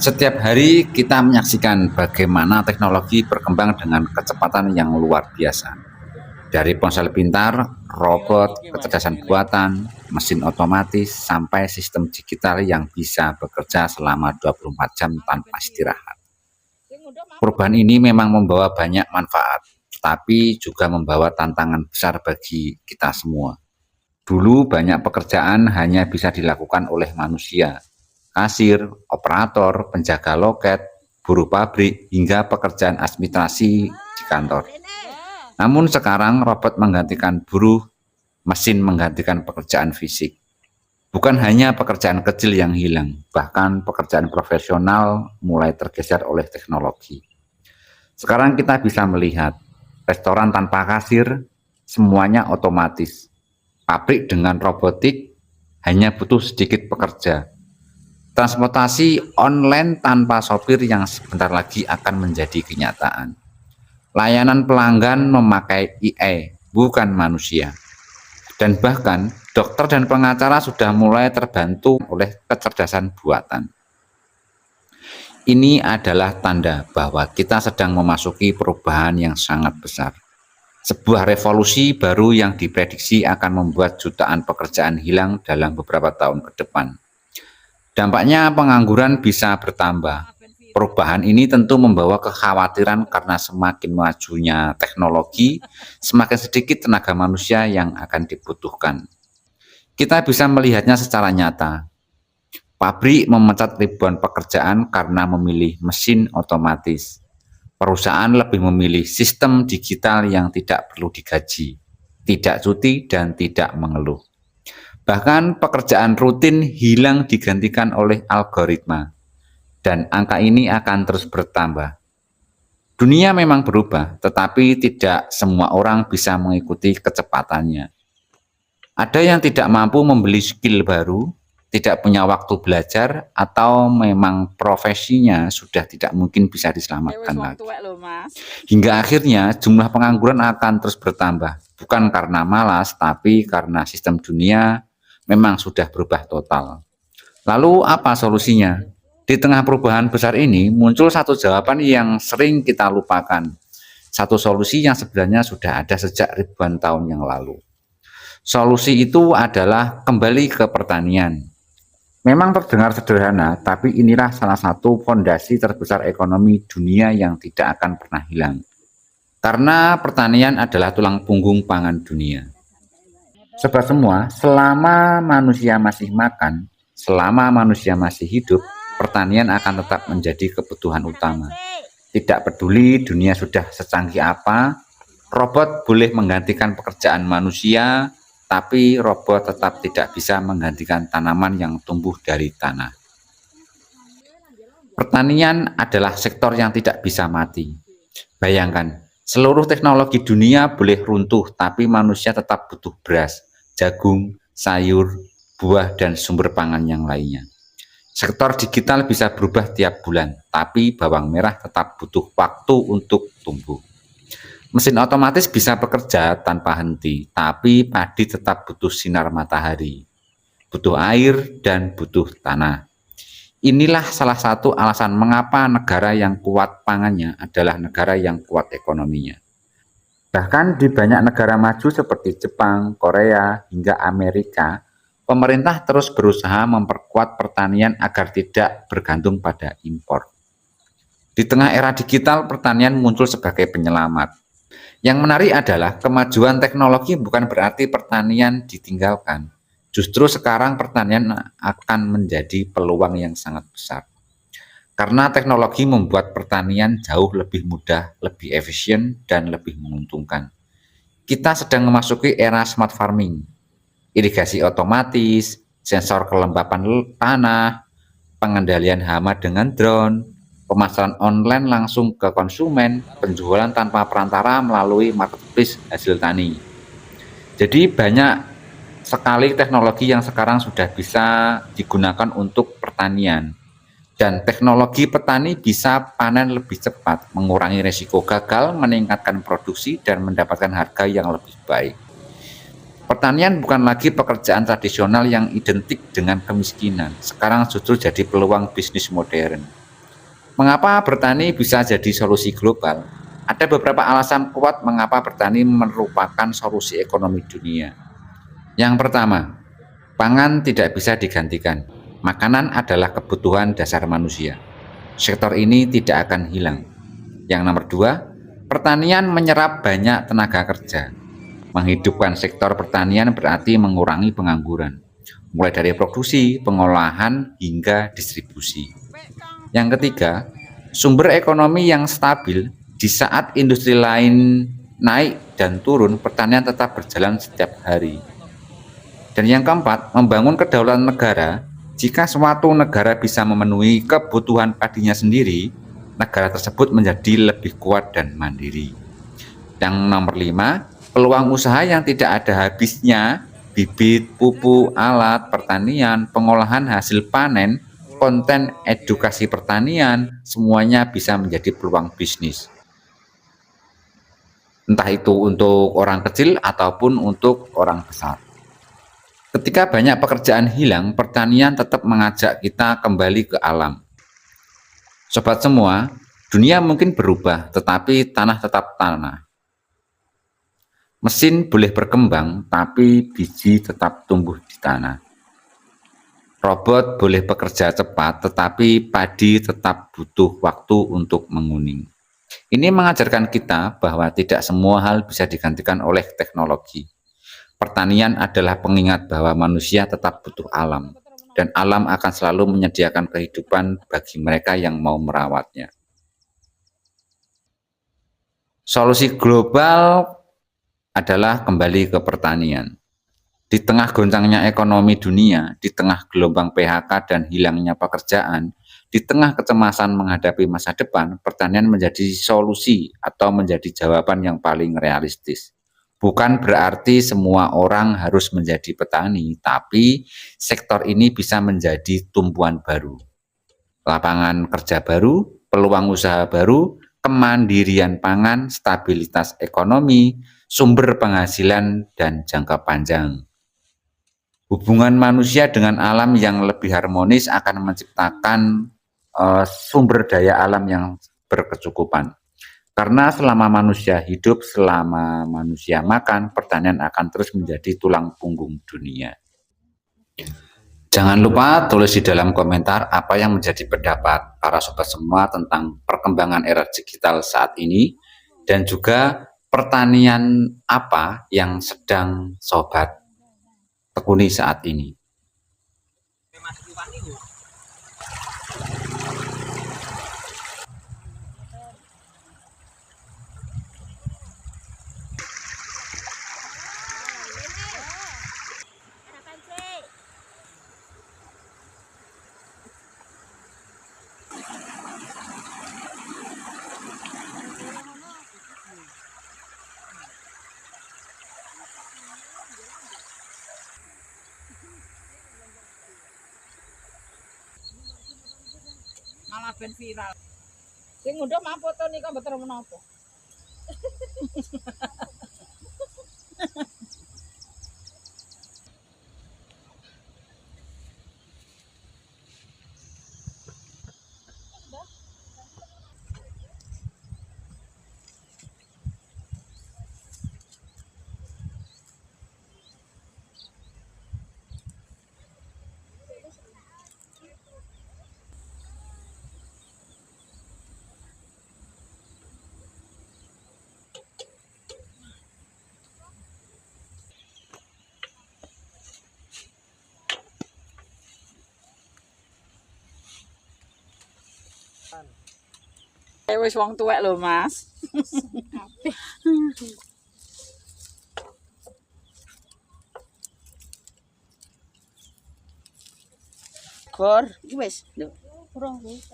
Setiap hari kita menyaksikan bagaimana teknologi berkembang dengan kecepatan yang luar biasa. Dari ponsel pintar, robot, kecerdasan buatan, mesin otomatis, sampai sistem digital yang bisa bekerja selama 24 jam tanpa istirahat. Perubahan ini memang membawa banyak manfaat, tapi juga membawa tantangan besar bagi kita semua. Dulu banyak pekerjaan hanya bisa dilakukan oleh manusia, kasir, operator, penjaga loket, buruh pabrik, hingga pekerjaan administrasi di kantor. Namun sekarang robot menggantikan buruh, mesin menggantikan pekerjaan fisik. Bukan hanya pekerjaan kecil yang hilang, bahkan pekerjaan profesional mulai tergeser oleh teknologi. Sekarang kita bisa melihat restoran tanpa kasir, semuanya otomatis. Pabrik dengan robotik hanya butuh sedikit pekerja. Transportasi online tanpa sopir yang sebentar lagi akan menjadi kenyataan. Layanan pelanggan memakai AI, bukan manusia. Dan bahkan dokter dan pengacara sudah mulai terbantu oleh kecerdasan buatan. Ini adalah tanda bahwa kita sedang memasuki perubahan yang sangat besar. Sebuah revolusi baru yang diprediksi akan membuat jutaan pekerjaan hilang dalam beberapa tahun ke depan. Dampaknya pengangguran bisa bertambah. Perubahan ini tentu membawa kekhawatiran karena semakin majunya teknologi, semakin sedikit tenaga manusia yang akan dibutuhkan. Kita bisa melihatnya secara nyata. Pabrik memecat ribuan pekerjaan karena memilih mesin otomatis. Perusahaan lebih memilih sistem digital yang tidak perlu digaji, tidak cuti, dan tidak mengeluh. Bahkan pekerjaan rutin hilang digantikan oleh algoritma. Dan angka ini akan terus bertambah. Dunia memang berubah, tetapi tidak semua orang bisa mengikuti kecepatannya. Ada yang tidak mampu membeli skill baru, tidak punya waktu belajar, atau memang profesinya sudah tidak mungkin bisa diselamatkan lagi. Hingga akhirnya jumlah pengangguran akan terus bertambah, bukan karena malas, tapi karena sistem dunia memang sudah berubah total. Lalu apa solusinya? Di tengah perubahan besar ini muncul satu jawaban yang sering kita lupakan. Satu solusi yang sebenarnya sudah ada sejak ribuan tahun yang lalu. Solusi itu adalah kembali ke pertanian. Memang terdengar sederhana, tapi inilah salah satu fondasi terbesar ekonomi dunia yang tidak akan pernah hilang. Karena pertanian adalah tulang punggung pangan dunia. Sobat semua, selama manusia masih makan, selama manusia masih hidup, pertanian akan tetap menjadi kebutuhan utama. Tidak peduli dunia sudah secanggih apa, robot boleh menggantikan pekerjaan manusia, tapi robot tetap tidak bisa menggantikan tanaman yang tumbuh dari tanah. Pertanian adalah sektor yang tidak bisa mati. Bayangkan, seluruh teknologi dunia boleh runtuh, tapi manusia tetap butuh beras, jagung, sayur, buah, dan sumber pangan yang lainnya. Sektor digital bisa berubah tiap bulan, tapi bawang merah tetap butuh waktu untuk tumbuh. Mesin otomatis bisa bekerja tanpa henti, tapi padi tetap butuh sinar matahari, butuh air, dan butuh tanah. Inilah salah satu alasan mengapa negara yang kuat pangannya adalah negara yang kuat ekonominya. Bahkan di banyak negara maju seperti Jepang, Korea, hingga Amerika, pemerintah terus berusaha memperkuat pertanian agar tidak bergantung pada impor. Di tengah era digital, pertanian muncul sebagai penyelamat. Yang menarik adalah kemajuan teknologi bukan berarti pertanian ditinggalkan. Justru sekarang pertanian akan menjadi peluang yang sangat besar. Karena teknologi membuat pertanian jauh lebih mudah, lebih efisien, dan lebih menguntungkan. Kita sedang memasuki era smart farming. Irigasi otomatis, sensor kelembapan tanah, pengendalian hama dengan drone, pemasaran online langsung ke konsumen, penjualan tanpa perantara melalui marketplace hasil tani. Jadi banyak sekali teknologi yang sekarang sudah bisa digunakan untuk pertanian. Dan teknologi petani bisa panen lebih cepat, mengurangi risiko gagal, meningkatkan produksi, dan mendapatkan harga yang lebih baik. Pertanian bukan lagi pekerjaan tradisional yang identik dengan kemiskinan. Sekarang justru jadi peluang bisnis modern. Mengapa bertani bisa jadi solusi global? Ada beberapa alasan kuat mengapa bertani merupakan solusi ekonomi dunia. Yang pertama, pangan tidak bisa digantikan. Makanan adalah kebutuhan dasar manusia. Sektor ini tidak akan hilang. Yang nomor dua, pertanian menyerap banyak tenaga kerja. Menghidupkan sektor pertanian berarti mengurangi pengangguran, mulai dari produksi, pengolahan, hingga distribusi. Yang ketiga, sumber ekonomi yang stabil. Di saat industri lain naik dan turun, pertanian tetap berjalan setiap hari. Dan yang keempat, membangun kedaulatan negara. Jika suatu negara bisa memenuhi kebutuhan padinya sendiri, negara tersebut menjadi lebih kuat dan mandiri. Yang nomor 5, peluang usaha yang tidak ada habisnya, bibit, pupuk, alat, pertanian, pengolahan hasil panen, konten edukasi pertanian, semuanya bisa menjadi peluang bisnis. Entah itu untuk orang kecil ataupun untuk orang besar. Ketika banyak pekerjaan hilang, pertanian tetap mengajak kita kembali ke alam. Sobat semua, dunia mungkin berubah, tetapi tanah tetap tanah. Mesin boleh berkembang, tapi biji tetap tumbuh di tanah. Robot boleh bekerja cepat, tetapi padi tetap butuh waktu untuk menguning. Ini mengajarkan kita bahwa tidak semua hal bisa digantikan oleh teknologi. Pertanian adalah pengingat bahwa manusia tetap butuh alam, dan alam akan selalu menyediakan kehidupan bagi mereka yang mau merawatnya. Solusi global adalah kembali ke pertanian. Di tengah goncangnya ekonomi dunia, di tengah gelombang PHK dan hilangnya pekerjaan, di tengah kecemasan menghadapi masa depan, pertanian menjadi solusi atau menjadi jawaban yang paling realistis. Bukan berarti semua orang harus menjadi petani, tapi sektor ini bisa menjadi tumpuan baru. Lapangan kerja baru, peluang usaha baru, kemandirian pangan, stabilitas ekonomi, sumber penghasilan, dan jangka panjang. Hubungan manusia dengan alam yang lebih harmonis akan menciptakan sumber daya alam yang berkecukupan. Karena selama manusia hidup, selama manusia makan, pertanian akan terus menjadi tulang punggung dunia. Jangan lupa tulis di dalam komentar apa yang menjadi pendapat para sobat semua tentang perkembangan era digital saat ini, dan juga pertanian apa yang sedang sobat tekuni saat ini. Malah ben viral. Sing ngundang mah foto nika mboten menapa. Wis wong tuwek lho, Mas. Gor, iki wis lho. Kurang wis.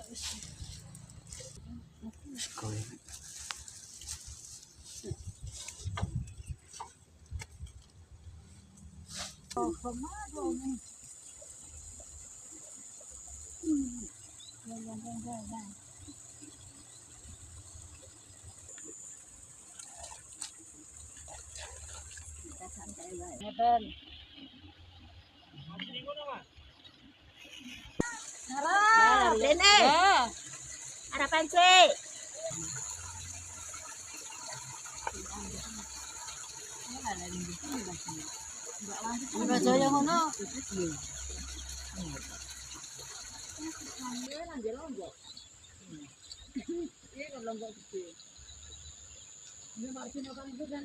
Ngeten. Rene. Harapan sih. Jaya ngono. Iya kan lombok gede. Ini maksudnya kan itu kan.